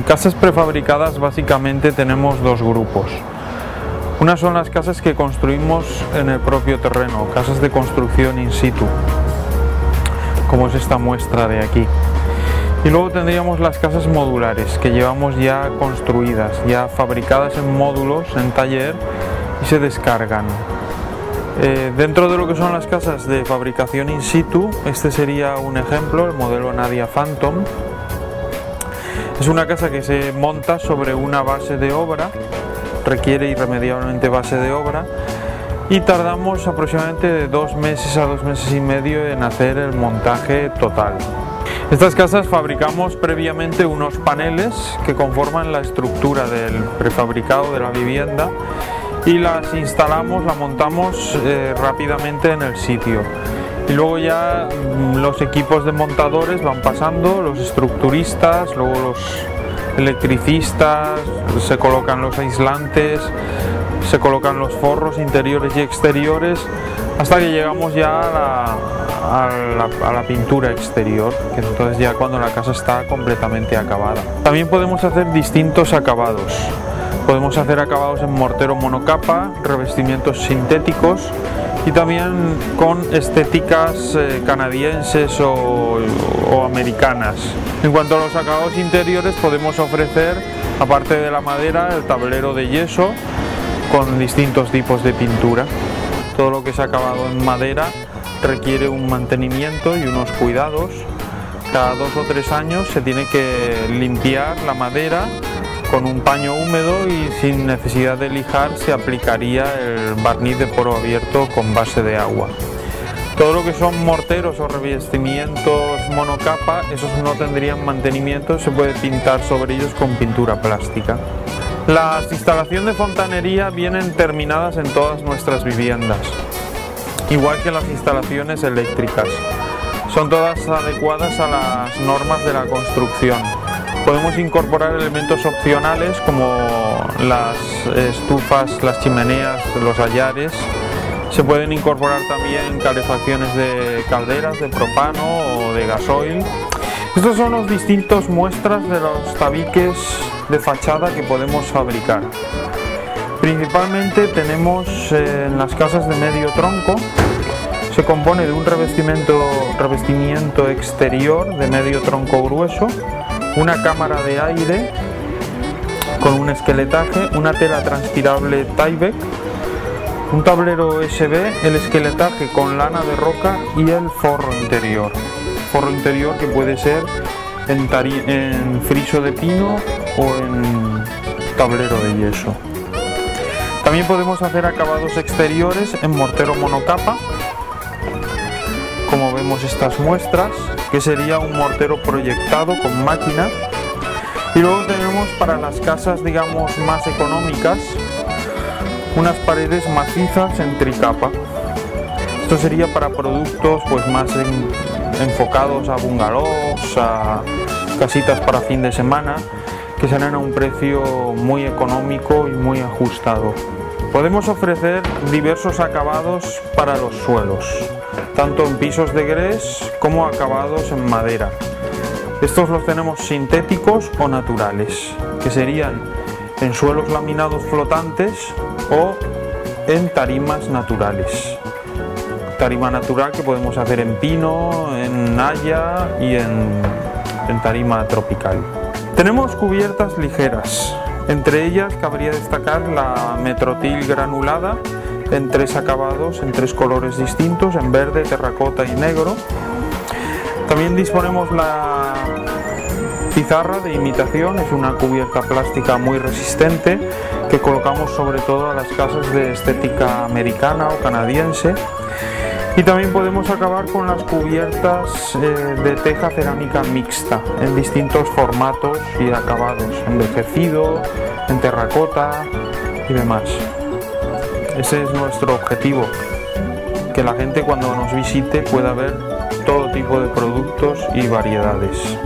En casas prefabricadas básicamente tenemos dos grupos. Una son las casas que construimos en el propio terreno, casas de construcción in situ, como es esta muestra de aquí. Y luego tendríamos las casas modulares, que llevamos ya construidas, ya fabricadas en módulos, en taller, y se descargan. Dentro de lo que son las casas de fabricación in situ, este sería un ejemplo, el modelo Nadia Phantom. Es una casa que se monta sobre una base de obra, requiere irremediablemente base de obra, y tardamos aproximadamente de 2 meses a 2 meses y medio en hacer el montaje total. Estas casas fabricamos previamente unos paneles que conforman la estructura del prefabricado de la vivienda y las instalamos, las montamos rápidamente en el sitio. Y luego ya los equipos de montadores van pasando, los estructuristas, luego los electricistas, se colocan los aislantes, se colocan los forros interiores y exteriores, hasta que llegamos ya a la pintura exterior, que entonces ya cuando la casa está completamente acabada. También podemos hacer distintos acabados. Podemos hacer acabados en mortero monocapa, revestimientos sintéticos y también con estéticas canadienses o americanas. En cuanto a los acabados interiores, podemos ofrecer, aparte de la madera, el tablero de yeso con distintos tipos de pintura. Todo lo que es acabado en madera requiere un mantenimiento y unos cuidados. Cada 2 o 3 años se tiene que limpiar la madera con un paño húmedo y sin necesidad de lijar se aplicaría el barniz de poro abierto con base de agua. Todo lo que son morteros o revestimientos monocapa, esos no tendrían mantenimiento, se puede pintar sobre ellos con pintura plástica. Las instalaciones de fontanería vienen terminadas en todas nuestras viviendas, igual que las instalaciones eléctricas. Son todas adecuadas a las normas de la construcción. Podemos incorporar elementos opcionales como las estufas, las chimeneas, los hallares. Se pueden incorporar también calefacciones de calderas de propano o de gasoil. Estos son los distintos muestras de los tabiques de fachada que podemos fabricar. Principalmente tenemos en las casas de medio tronco, se compone de un revestimiento exterior de medio tronco grueso, una cámara de aire con un esqueletaje, una tela transpirable Tyvek, un tablero USB, el esqueletaje con lana de roca y el forro interior. Forro interior que puede ser en friso de pino o en tablero de yeso. También podemos hacer acabados exteriores en mortero monocapa, como vemos estas muestras, que sería un mortero proyectado con máquina. Y luego tenemos para las casas, digamos, más económicas, unas paredes macizas en tricapa. Esto sería para productos pues más enfocados a bungalows, a casitas para fin de semana, que salen a un precio muy económico y muy ajustado. Podemos ofrecer diversos acabados para los suelos, tanto en pisos de grés como acabados en madera. Estos los tenemos sintéticos o naturales, que serían en suelos laminados flotantes o en tarimas naturales. Tarima natural que podemos hacer en pino, en haya y en tarima tropical. Tenemos cubiertas ligeras, entre ellas cabría destacar la Metrotil granulada en 3 acabados, en 3 colores distintos, en verde, terracota y negro. También disponemos la pizarra de imitación, es una cubierta plástica muy resistente que colocamos sobre todo a las casas de estética americana o canadiense. Y también podemos acabar con las cubiertas de teja cerámica mixta en distintos formatos y acabados, envejecido, en terracota y demás. Ese es nuestro objetivo, que la gente cuando nos visite pueda ver todo tipo de productos y variedades.